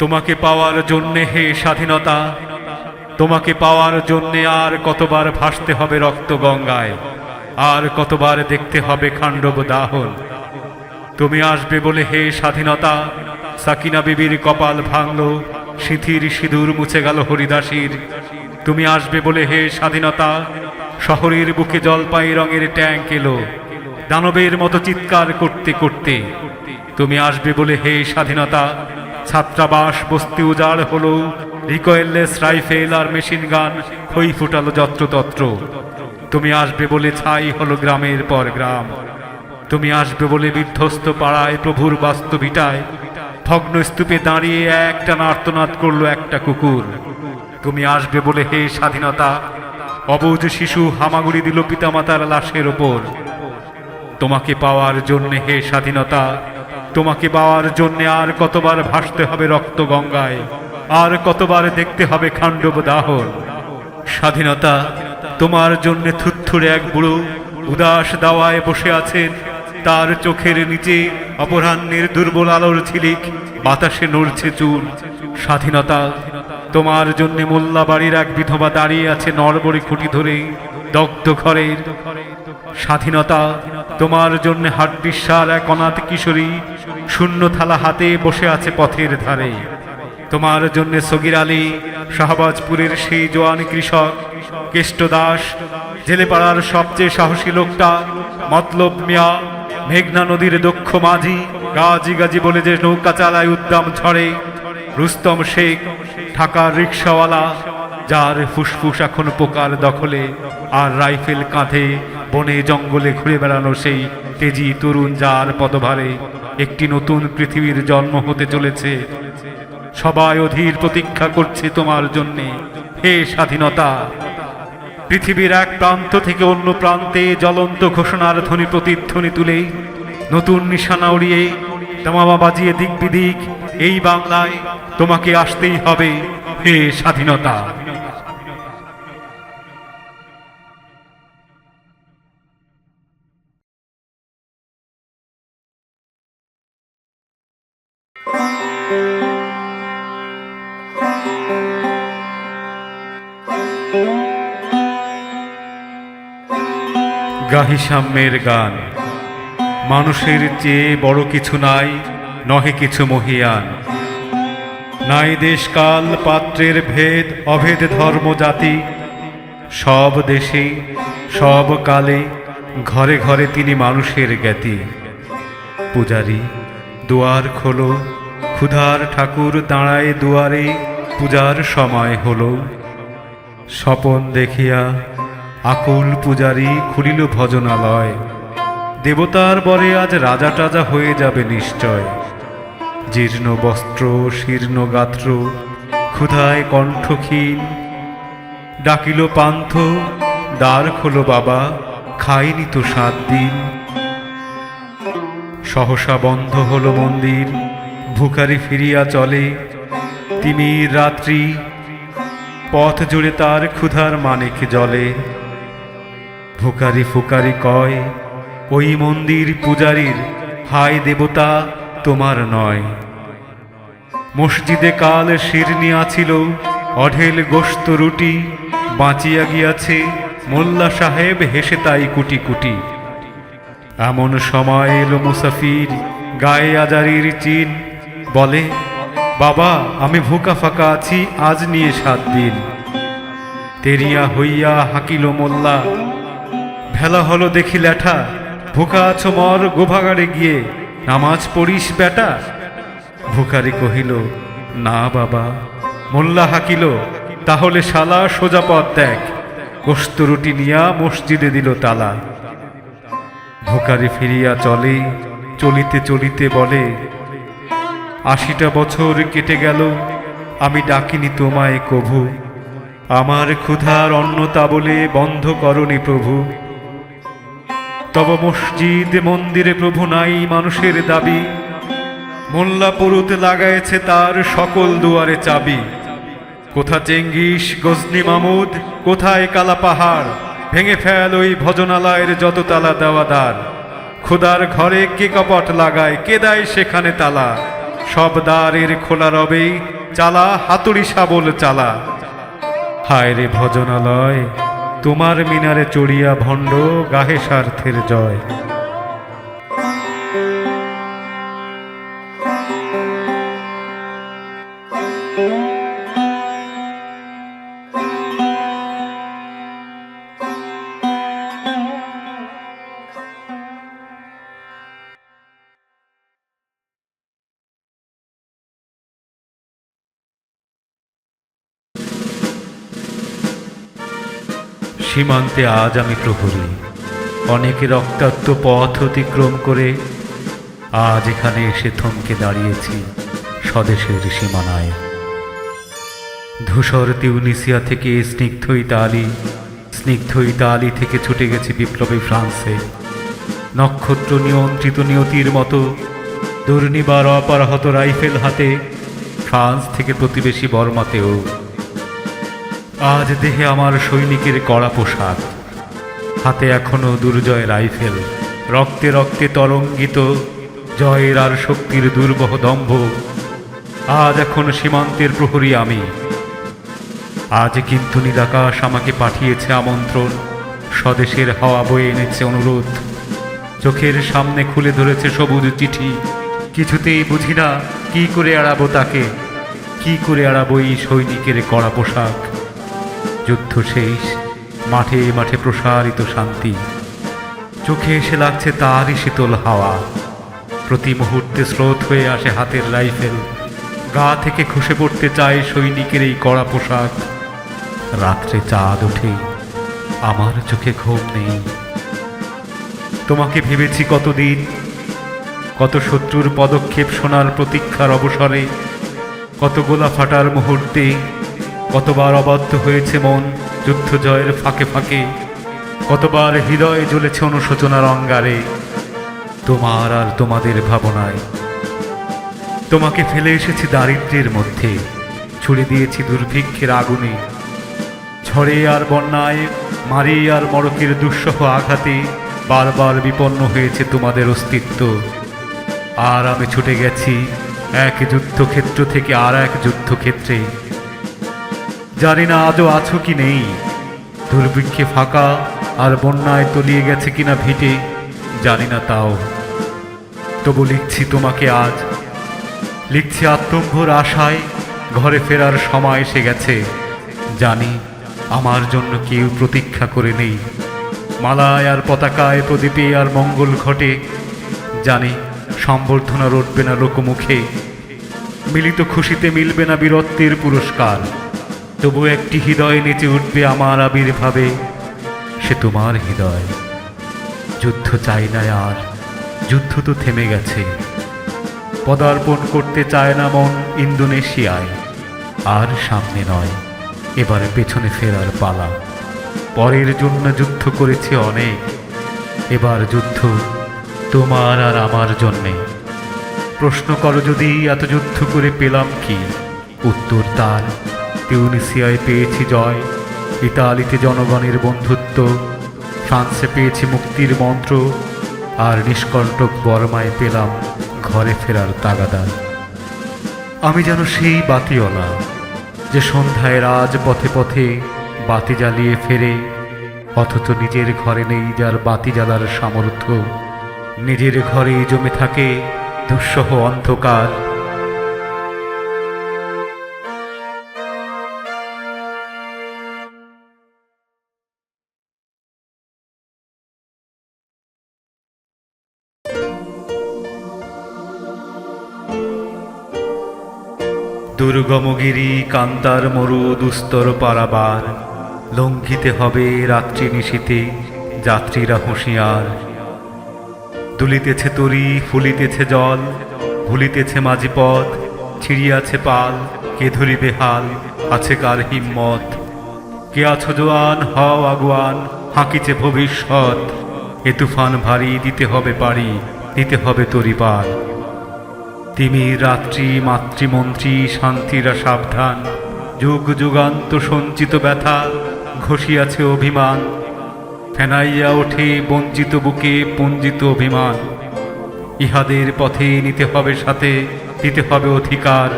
তোমাকে পাওয়ার জন্যে হে স্বাধীনতা, তোমাকে পাওয়ার জন্যে আর কতবার ভাসতে হবে রক্ত গঙ্গায়, আর কতবার দেখতে হবে খান্ডব দাহন। তুমি আসবে বলে হে স্বাধীনতা, সাকিনা বিবির কপাল ভাঙল, সিঁথির সিঁদুর মুছে গেল হরিদাসীর। তুমি আসবে বলে হে স্বাধীনতা, শহরের বুকে জলপাই রঙের ট্যাঙ্ক এলো দানবের মতো চিৎকার করতে করতে। তুমি আসবে বলে হে স্বাধীনতা, ছাত্রাবাস বস্তি উজাড় হলো, রিকয়েললেস রাইফেল আর মেশিন গান খই ফুটালো যত্রতত্র। তুমি আসবে বলে ছাই হলো গ্রামের পর গ্রাম। তুমি আসবে বলে বিধ্বস্ত পাড়ায় প্রভুর বাস্তবিটায় ভগ্ন স্তূপে দাঁড়িয়ে একটা আর্তনাদ করলো একটা কুকুর। তুমি আসবে বলে হে স্বাধীনতা, অবুঝ শিশু হামাগুড়ি দিল পিতামাতার লাশের ওপর। তোমাকে পাওয়ার জন্যে হে স্বাধীনতা, তোমাকে পাওয়ার জন্যে আর কতবার ভাসতে হবে রক্ত গঙ্গায়, আর কতবার দেখতে হবে খান্ডব দাহন। স্বাধীনতা, তোমার জন্যে থুরথুরে এক বুড়ো উদাস দাওয়ায় বসে আছেন, তার চোখের নিচে অপরাহ্নের দুর্বল আলোর ঝিলিক, বাতাসে নড়ছে চুল। স্বাধীনতা, তোমার জন্যে মোল্লা বাড়ির এক বিধবা দাঁড়িয়ে আছে নড়বড়ে খুঁটি ধরে দগ্ধ ঘরের। স্বাধীনতা, তোমার জন্যে হাড্ডিসার এক অনাথ কিশোরী শূন্য থালা হাতে বসে আছে পথের ধারে। তোমার জন্যে সগির আলী, শাহবাজপুরের সেই জোয়ান কৃষক, কেষ্ট দাস, জেলেপাড়ার সবচেয়ে সাহসী লোকটা, মতলব মিয়া, মেঘনা নদীর দক্ষ মাঝি, গাজি গাজি বলে যে নৌকা চালায় উদ্দাম ঝড়ে, রুস্তম শেখ, ঢাকার রিক্সাওয়ালা, যার ফুসফুস এখন পোকার দখলে, আর রাইফেল কাঁধে বনে জঙ্গলে ঘুরে বেড়ানো সেই তেজি তরুণ, যার পদভারে একটি নতুন পৃথিবীর জন্ম হতে চলেছে। সবাই অধীর প্রতীক্ষা করছে তোমার জন্যে হে স্বাধীনতা। পৃথিবীর এক প্রান্ত থেকে অন্য প্রান্তে জ্বলন্ত ঘোষণার ধ্বনি প্রতিধ্বনি তুলে, নতুন নিশানা উড়িয়ে, দামামা বাজিয়ে দিক বিদিক, এই বাংলায় তোমাকে আসতেই হবে হে স্বাধীনতা। গাহি সাম্যের গান। মানুষের চেয়ে বড় কিছু নাই, নহে কিছু মহিয়ান। নাই দেশকাল পাত্রের ভেদ, অভেদ ধর্ম জাতি। সব দেশে সব কালে ঘরে ঘরে তিনি মানুষের জ্ঞাতি। পূজারি, দুয়ার খোলো, ক্ষুধার ঠাকুর দাঁড়ায় দুয়ারে, পূজার সময় হলো। স্বপন দেখিয়া আকুল পূজারি খুলিল ভজনালয়। দেবতার বরে আজ রাজা টাজা হয়ে যাবে নিশ্চয়। জীর্ণ বস্ত্র, শীর্ণ গাত্র, ক্ষুধায় কণ্ঠক্ষীণ, ডাকিল পান্থ, দ্বার খোলো বাবা, খাইনি তো 7 দিন। সহসা বন্ধ হলো মন্দির, ভিখারি ফিরিয়া চলে। তিমির রাত্রি, পথ জুড়ে তার ক্ষুধার মানিক জলে। ভিখারি ফুকারি কয়, ওই মন্দির পূজারীর, হায় দেবতা তোমার নয়। মসজিদে কাল শিরনি আছিল, অঢেল গোশত রুটি, বাঁচিয়া গিয়াছে মোল্লা সাহেব হেসে তাই কুটি কুটি। এমন সময় এলো মুসাফির, গায়ে আজারির চিন, বলে বাবা আমি ভুকা ফাঁকা আছি, আজ নিয়ে 7 দিন। তেরিয়া হইয়া হাকিল মোল্লা, ভেলা হলো দেখি ল্যাঠা, ভুকা আছো মর গোভাগাড়ে গিয়ে, নামাজ পড়িস বেটা। ভিখারি কহিল না বাবা। মোল্লা হাকিল, তাহলে শালা সোজা পথ দেখ। গোশত রুটি নিয়া মসজিদে দিল তালা। ভিখারি ফিরিয়া চলে, চলিতে চলিতে বলে, 80টা বছর কেটে গেল, আমি ডাকিনি তোমায় কভু। আমার ক্ষুধার অন্নতা বলে বন্ধ করনি প্রভু। তব মসজিদ মন্দিরে প্রভু নাই মানুষের দাবি। মোল্লা পুরুত লাগাইছে তার সকল দুয়ারে চাবি। কোথা চেঙ্গিস গজনি মামুদ, কোথায় কালা পাহাড়, ভেঙে ফেল ওই ভজনালয়ের যত তালা দেওয়াদার। খোদার ঘরে কে কপট লাগায়, কে দেয় সেখানে তালা। সব দ্বারের খোলা রবে, চালা হাতুড়ি শাবল চালা। হায় রে ভজনালয়, তোমার মিনারে চড়িয়া ভণ্ড গাহে স্বার্থের জয়। সীমান্তে আজ আমি প্রহরী, অনেকে রক্তাক্ত পথ অতিক্রম করে আজ এখানে এসে থমকে দাঁড়িয়েছি স্বদেশের সীমানায়। ধূসর তিউনিসিয়া থেকে স্নিগ্ধ ইতালি থেকে ছুটে গেছে বিপ্লবী ফ্রান্সে। নক্ষত্র নিয়ন্ত্রিত নিয়তির মতো দুর্নিবার অপরাহত রাইফেল হাতে ফ্রান্স থেকে প্রতিবেশী বর্মাতেও। আজ দেহে আমার সৈনিকের কড়া পোশাক, হাতে এখনো দুর্জয় রাইফেল, রক্তে রক্তে তরঙ্গিত জয়ের আর শক্তির দুর্বহ দম্ভ। আজ এখন সীমান্তের প্রহরী আমি। আজ কিন্তু নীলাকাশ আমাকে পাঠিয়েছে আমন্ত্রণ, স্বদেশের হাওয়া বয়ে এনেছে অনুরোধ। চোখের সামনে খুলে ধরেছে সবুজ চিঠি, কিছুতেই বুঝি না কি করে এড়াবো তাকে, কি করে এড়াবো এই সৈনিকের কড়া পোশাক। যুদ্ধ শেষ, মাঠে মাঠে প্রসারিত শান্তি, চোখে এসে লাগছে তারই শীতল হাওয়া। প্রতি মুহূর্তে স্রোত হয়ে আসে হাতের রাইফেল, গা থেকে খসে পড়তে চায় সৈনিকের এই কড়া পোশাক। রাত্রে চাঁদ ওঠে, আমার চোখে ঘুম নেই। তোমাকে ভেবেছি কতদিন, কত শত্রুর পদক্ষেপ শোনার প্রতীক্ষার অবসরে, কত গোলা ফাটার মুহূর্তে, কতবার অবাধ্য হয়েছে মন যুদ্ধ জয়ের ফাঁকে ফাঁকে, কতবার হৃদয়ে জ্বলেছে অনুশোচনার অঙ্গারে। তোমার আর তোমাদের ভাবনায় তোমাকে ফেলে এসেছি দারিদ্র্যের মধ্যে, ছুড়ে দিয়েছি দুর্ভিক্ষের আগুনে। ঝড়ে আর বন্যায়, মারি আর মড়কের দুঃসহ আঘাতে বারবার বিপন্ন হয়েছে তোমাদের অস্তিত্ব। আর আমি ছুটে গেছি এক যুদ্ধক্ষেত্র থেকে আর এক যুদ্ধক্ষেত্রে। জানি না আজও আছো কি নেই, দুর্ভিক্ষে ফাঁকা আর বন্যায় তলিয়ে গেছে কিনা ভিটে, জানি না তাও। তবু লিখছি তোমাকে আজ, লিখছি আত্মম্ভর আশায় ঘরে ফেরার সময় এসে গেছে। জানি আমার জন্য কেউ প্রতীক্ষা করে নেই, মালায় আর পতাকায় প্রদীপে আর মঙ্গল ঘটে। জানি সম্বর্ধনা রটবে না লোকমুখে, মিলিত খুশিতে মিলবে না বীরত্বের পুরস্কার। তবু একটি হৃদয় নেচে উঠবে আমার আবির্ভাবে, সে তোমার হৃদয়। যুদ্ধ চাই না আর, যুদ্ধ তো থেমে গেছে। পদার্পণ করতে চায় না মন ইন্দোনেশিয়ায়, আর সামনে নয়, এবারে পেছনে ফেরার পালা। পরের জন্য যুদ্ধ করেছে অনেক, এবার যুদ্ধ তোমার আর আমার জন্যে। প্রশ্ন করো যদি এত যুদ্ধ করে পেলাম কি, উত্তর তার তিউনিসিয়ায় পেয়েছি জয়, ইতালিতে জনগণের বন্ধুত্ব, ফ্রান্সে পেয়েছি মুক্তির মন্ত্র, আর নিষ্কণ্টক বর্মায় পেলাম ঘরে ফেরার তাগাদা। আমি যেন সেই বাতিওয়ালা যে সন্ধ্যায় রাজ পথে পথে বাতি জ্বালিয়ে ফেরে, অথচ নিজের ঘরে নেই যার বাতি জ্বালার সামর্থ্য। নিজের ঘরেই জমে থাকে দুঃসহ অন্ধকার। দুর্গমগিরি কান্তার মরু দুস্তর পারাবার, লঙ্ঘিতে হবে রাত্রি নিশীতে যাত্রীরা হুঁশিয়ার। দুলিতেছে তরি, ফুলিতেছে জল, ভুলিতেছে মাঝি পথ, ছিড়িয়াছে পাল, কে ধরিবে হাল, আছে কার হিম্মত। কে আছো জোয়ান, হও আগুয়ান, হাঁকিছে ভবিষ্যৎ। এ তুফান ভারী, দিতে হবে পারি, দিতে হবে তরি পার। তিমির রাত্রি, মাতৃমন্ত্রী, শান্তিরা সাবধান। যুগ যুগান্ত সঞ্চিত ব্যথা, ঘষিয়াছে অভিমান। ফেনাইয়া ওঠে বঞ্চিত বুকে পুঞ্জিত অভিমান। ইহাদের পথে নিতে হবে সাথে দিতে হবে অধিকার।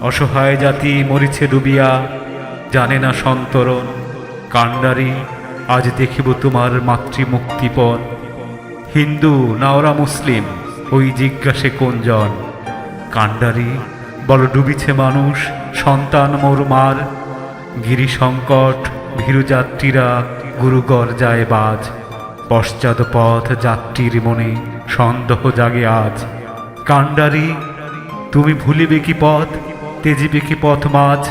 অসহায় জাতি মরিছে ডুবিয়া, জানে না সন্তরণ। কান্ডারি, আজ দেখিব তোমার মাতৃমুক্তিপণ। হিন্দু না ওরা মুসলিম, ওই জিজ্ঞাসে কোনজন? কান্ডারি, বল ডুবিছে মানুষ, সন্তান মোর মার। গিরি সংকট, ভীরুযাত্রীরা গুরুগর যায় বাজ। পশ্চাৎ পথ যাত্রীর মনে সন্দেহ জাগে আজ। কান্ডারি, তুমি ভুলিবে কি পথ, তেজিবে কি পথ মাঝ?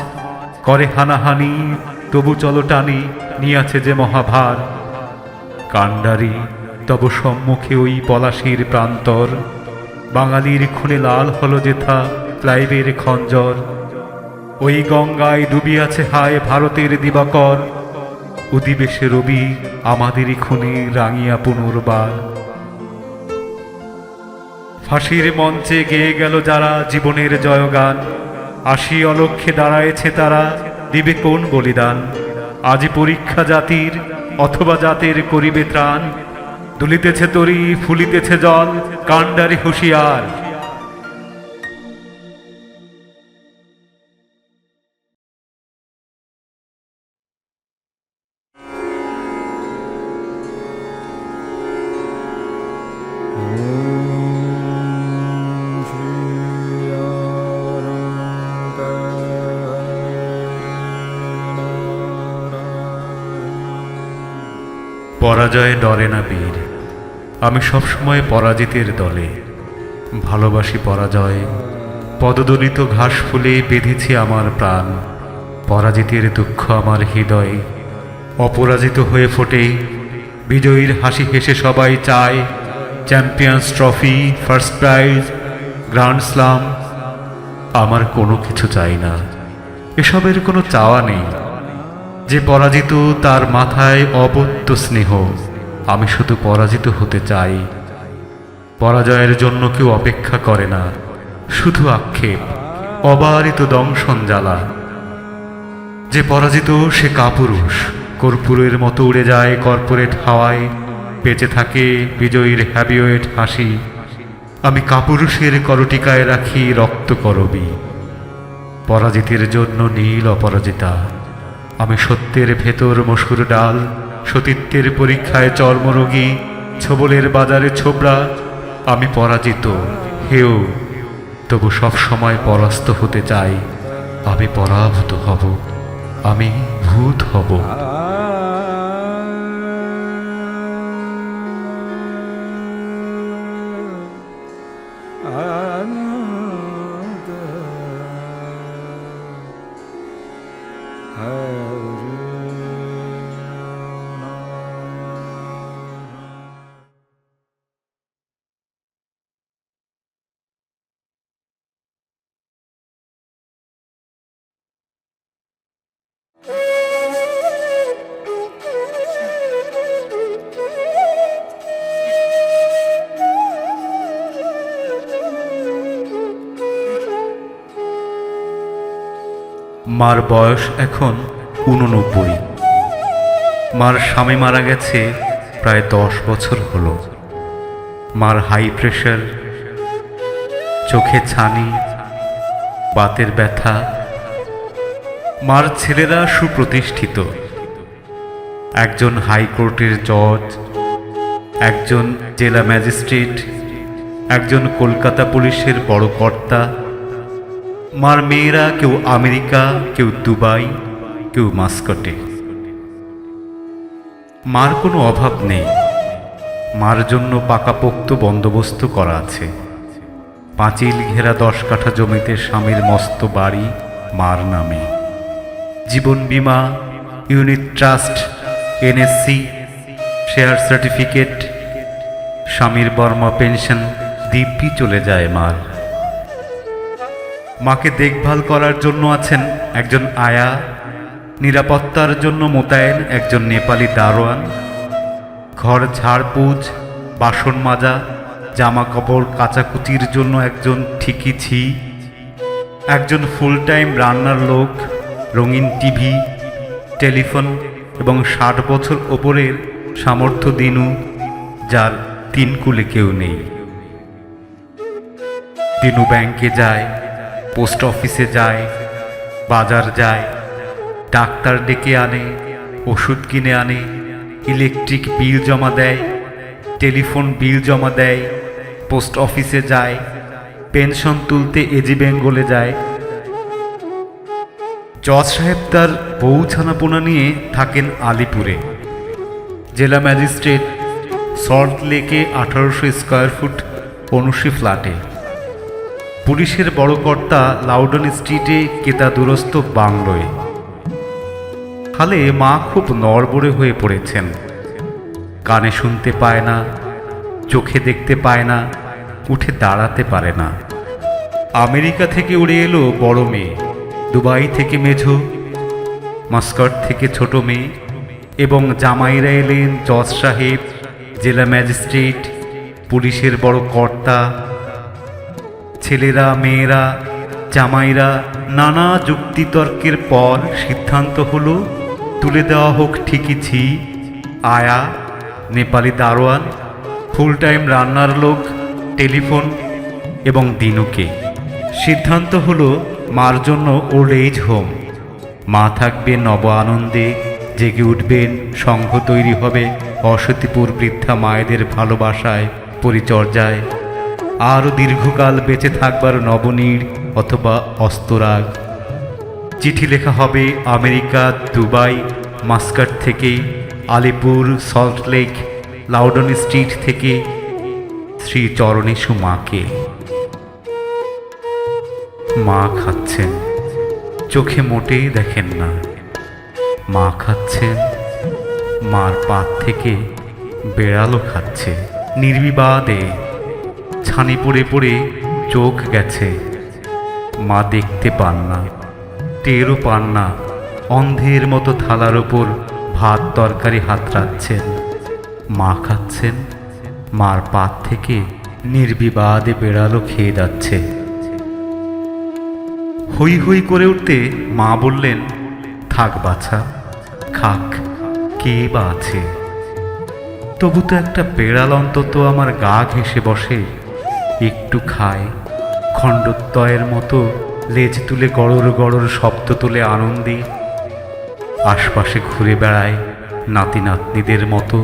করে হানাহানি, তবু চলো টানি, নিয়াছে যে মহাভার। কান্ডারি, তব সম্মুখে ওই পলাশির প্রান্তর। বাঙালির খুনে লাল হলো যেথা ক্লাইভের খঞ্জর। ওই গঙ্গায় ডুবিয়াছে হায় ভারতের দিবাকর। উদিবেশে রবি আমাদেরই খুনে রাঙিয়া পুনর্বার। ফাঁসির মঞ্চে গেয়ে গেল যারা জীবনের জয়গান। আসি অলক্ষ্যে দাঁড়ায়েছে তারা, দিবে কোন বলিদান? আজি পরীক্ষা জাতির, অথবা জাতের করিবে ত্রাণ। দুলিতেছে তরি, ফুলিতেছে জল, কান্ডারি হুঁশিয়ার। পরাজয়ে ডরে না বীর, আমি সবসময় পরাজিতের দলে। ভালোবাসি পরাজয়, পদদলিত ঘাস ফুলে বেঁধেছি আমার প্রাণ। পরাজিতের দুঃখ আমার হৃদয়ে, অপরাজিত হয়ে ফোটে। বিজয়ীর হাসি হেসে সবাই চায় champions trophy, first prize, grand slam. আমার কোনো কিছু চাই না, এসবের কোনো চাওয়া নেই। যে পরাজিত তার মাথায় অবদ্য স্নেহ, আমি শুধু পরাজিত হতে চাই। পরাজয়ের জন্য কেউ অপেক্ষা করে না, শুধু আক্ষেপ, অবারিত দংশন জ্বালা। যে পরাজিত সে কাপুরুষ, কর্পূরের মতো উড়ে যায় কর্পোরেট হাওয়ায়। বেঁচে থাকে বিজয়ীর হ্যাবিওয়েট হাসি, আমি কাপুরুষের করটিকায় রাখি রক্ত করবি। পরাজিতের জন্য নীল অপরাজিতা, আমি সত্যের ভেতর মসুর ডাল। সতীত্বের পরীক্ষায় চর্মরোগী, ছোবলের বাজারে ছোবড়া। আমি পরাজিত হেও, তবু সব সময় পরাস্ত হতে চাই। আমি পরাভূত হব, আমি ভূত হব। মার বয়স এখন 89। মার স্বামী মারা গেছে প্রায় 10 বছর হলো। মার হাই প্রেশার, চোখে ছানি, বাতের ব্যথা। মার ছেলেরা সুপ্রতিষ্ঠিত, একজন হাইকোর্টের জজ, একজন জেলা ম্যাজিস্ট্রেট, একজন কলকাতা পুলিশের বড় কর্তা। মার মেয়েরা কেউ আমেরিকা, কেউ দুবাই, কেউ মাস্কটে। মার কোনো অভাব নেই, মার জন্য পাকাপোক্ত বন্দোবস্ত করা আছে। পাঁচিল ঘেরা 10 কাঠা জমিতে স্বামীর মস্ত বাড়ি মার নামে। জীবন বীমা, unit trust, NSC, share certificate, স্বামীর বর্মা পেনশন দিব্যি চলে যায় মার। মাকে দেখভাল করার জন্য আছেন একজন আয়া, নিরাপত্তার জন্য মোতায়েন একজন নেপালি দারোয়ান, ঘর ঝাড়পুছ, বাসন মাজা, জামা কাপড় কাচাকুচির জন্য একজন ঠিকিছি, একজন ফুল টাইম রান্নার লোক, রঙিন টিভি, টেলিফোন এবং 60 বছর ওপরের সামর্থ্য দিনু, যার 3 কুলে কেউ নেই। দিনু ব্যাংকে যায়, পোস্ট অফিসে যায়, বাজার যায়, ডাক্তার ডেকে আনে, ওষুধ কিনে আনে, ইলেকট্রিক বিল জমা দেয়, টেলিফোন বিল জমা দেয়, পোস্ট অফিসে যায়, পেনশন তুলতে এজি বেঙ্গলে যায়। জজ সাহেব তার বউ ছানাপোনা নিয়ে থাকেন আলিপুরে। জেলা ম্যাজিস্ট্রেট সল্ট লেকে 1800 স্কোয়ার ফুট 79 ফ্ল্যাটে। পুলিশের বড় কর্তা লাউডন স্ট্রিটে কেতাদুরস্ত বাংলোয়। হালে মা খুব নড়বড়ে হয়ে পড়েছেন। কানে শুনতে পায় না, চোখে দেখতে পায় না, উঠে দাঁড়াতে পারে না। আমেরিকা থেকে উড়ে এলো বড় মেয়ে, দুবাই থেকে মেঝো, মাস্কট থেকে ছোট মেয়ে, এবং জামাইরা এলেন জজ সাহেব, জেলা ম্যাজিস্ট্রেট, পুলিশের বড় কর্তা। ছেলেরা, মেয়েরা, জামাইরা নানা যুক্তিতর্কের পর সিদ্ধান্ত হলো তুলে দেওয়া হোক ঠিকিছি, আয়া, নেপালি দারোয়ান, ফুল টাইম রান্নার লোক, টেলিফোন এবং দিনুকে। সিদ্ধান্ত হলো মার জন্য ওল্ড এজ হোম। মা থাকবে নব আনন্দে, জেগে উঠবেন, সংঘ তৈরি হবে অসতিপুর বৃদ্ধা মায়েদের ভালোবাসায়, পরিচর্যায়। আরও দীর্ঘকাল বেঁচে থাকবার নবনীড় অথবা অস্তরাগ। চিঠি লেখা হবে আমেরিকা, দুবাই, মাস্কাট থেকে, আলিপুর, সল্টলেক, লাউডন স্ট্রিট থেকে শ্রী চরণেশু মাকে। মা খাচ্ছেন, চোখে মোটেই দেখেন না। মা খাচ্ছেন, মার পাত থেকে বেড়ালও খাচ্ছে নির্বিবাদে। ছানি পড়ে পড়ে চোখ গেছে। মা দেখতে পান না, টেরও পান না। অন্ধের মতো থালার ওপর ভাত তরকারি হাতড়াচ্ছেন। মা খাচ্ছেন, মার পাত থেকে নির্বিবাদে বেড়ালও খেয়ে যাচ্ছে। হই হই করে উঠতে মা বললেন, থাক বাছা, খাক, কে বা আছে। তবু তো একটা বেড়াল অন্তত আমার গা ঘেঁষে বসে, একটু খায়, খণ্ডত্বয়ের মতো লেজ তুলে গড়র গড়র শব্দ তোলে আনন্দে। আশপাশে ঘুরে বেড়ায় নাতি নাতনিদের মতো।